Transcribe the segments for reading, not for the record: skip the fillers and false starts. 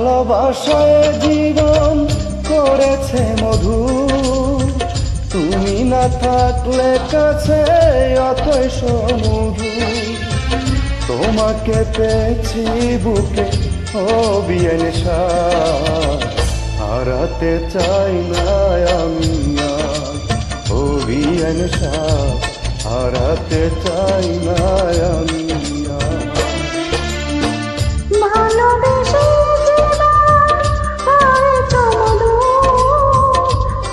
ভালোবাসায় জীবন করেছে মধু, তুমি না থাকলে কাছে অতই সমধু। তোমাকে পেয়েছি বুকে ও বিয়ের সাথ, হারাতে চাই না আমি আর ও বিয়ের সাথ, হারাতে চাই না আমি আর। ভালোবেসে জীবন করেছ মধু,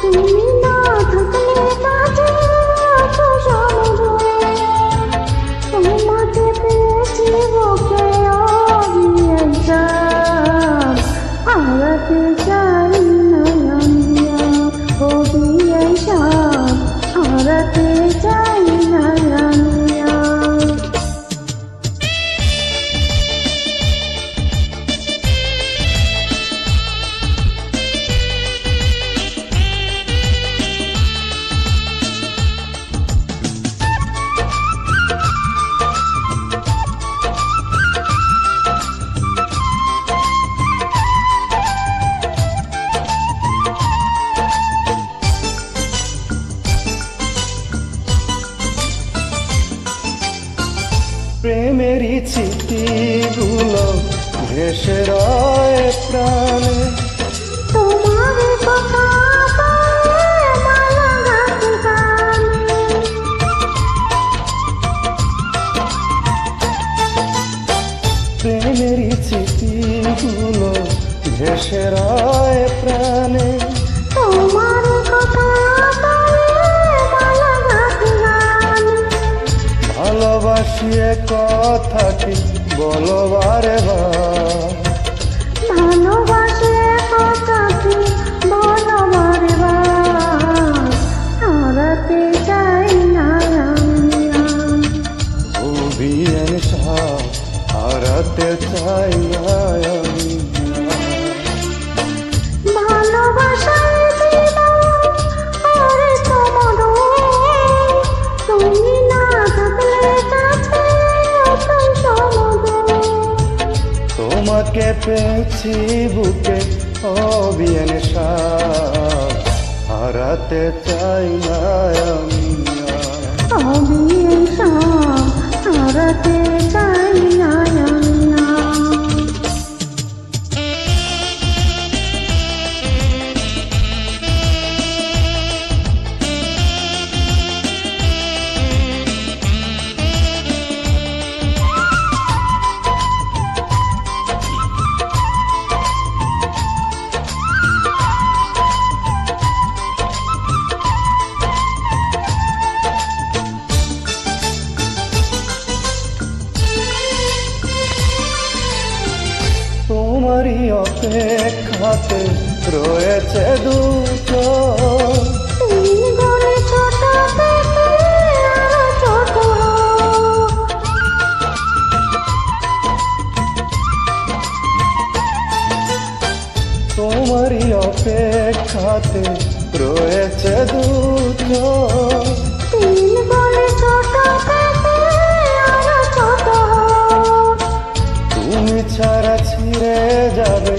তুমি না থাকলে কাছে আছো সমধু। তোমাকে পেয়েছি বুকে ও বিয়ের সাথ, হারাতে চাই না আমি আর ও বিয়ের সাথ, হারাতে চাই না আমি আর। প্রেমেরই স্মৃতিগুলো ভেসে রয় প্রাণে, তোমার কথা বলে মালা গাছে গানে। প্রেমেরই স্মৃতিগুলো ভেসে রয় প্রাণে, তোমার কথা বলে মালা গাছে গানে। ভালোবাসিয়ে কথাটি বলো বারে বার, ভালোবাসে কথাটি বলো বারবার, হারাতে চাই না আমি আর। ও বিয়ের সাথ, হারাতে চাই না আমি আর। ভালোবাসায় জীবন করেছ মধু, তুমি না থাকলে কাছে অতই সমধু। তোমাকে পেয়েছি বুকে ও বিয়ের সাথ, হারাতে চাই না আমি আর। বিয়ের সাথ, হারাতে চাই না আমি আর। তোমারই অপেক্ষাতে রয়েছে দুটো, তুমি গড়ে ছোট থেকে আরো ছোট হও। তোমারই অপেক্ষাতে রয়েছে দুটো, তুমি গড়ে ছোট থেকে আরো ছোট হও। তুমি ছাড়া ছিঁড়ে যাবে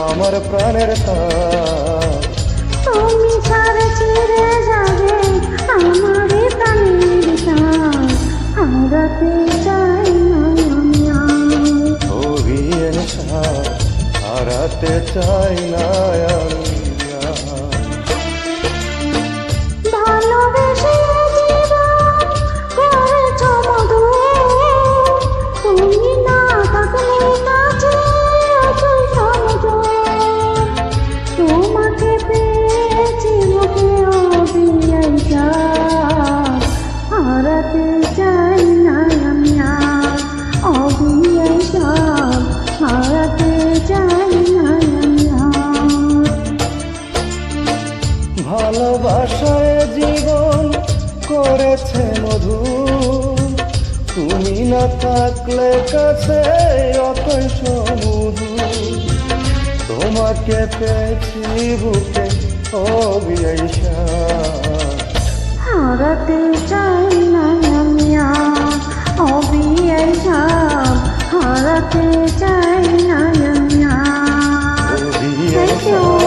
আমার প্রাণের তার, তুমি ছাড়া ছিঁড়ে যাবে আমার প্রাণের তার, হারাতে চাই না আমি আর। ও বিয়ের সাথ, হারাতে চাই না আমি আর। ভালোবেসে জীবন করেছ মধু, তুমি না থাকলে কাছে আছো সমধু। তোমাকে পেয়েছি বুকে ও বিয়ের সাথ, হারাতে চাই না আমি আর ও বিয়ের সাথ, হারাতে চাই না আমি আর। ভালোবাসায় জীবন করেছে মধু, তুমি না থাকলে কাছে অতই সমধু। তোমাকে পেয়েছি বুকে ও বিয়ের সাথ, হারাতে চাই না আমি আর ও বিয়ের সাথ, হারাতে চাই না আমি আর। আইসা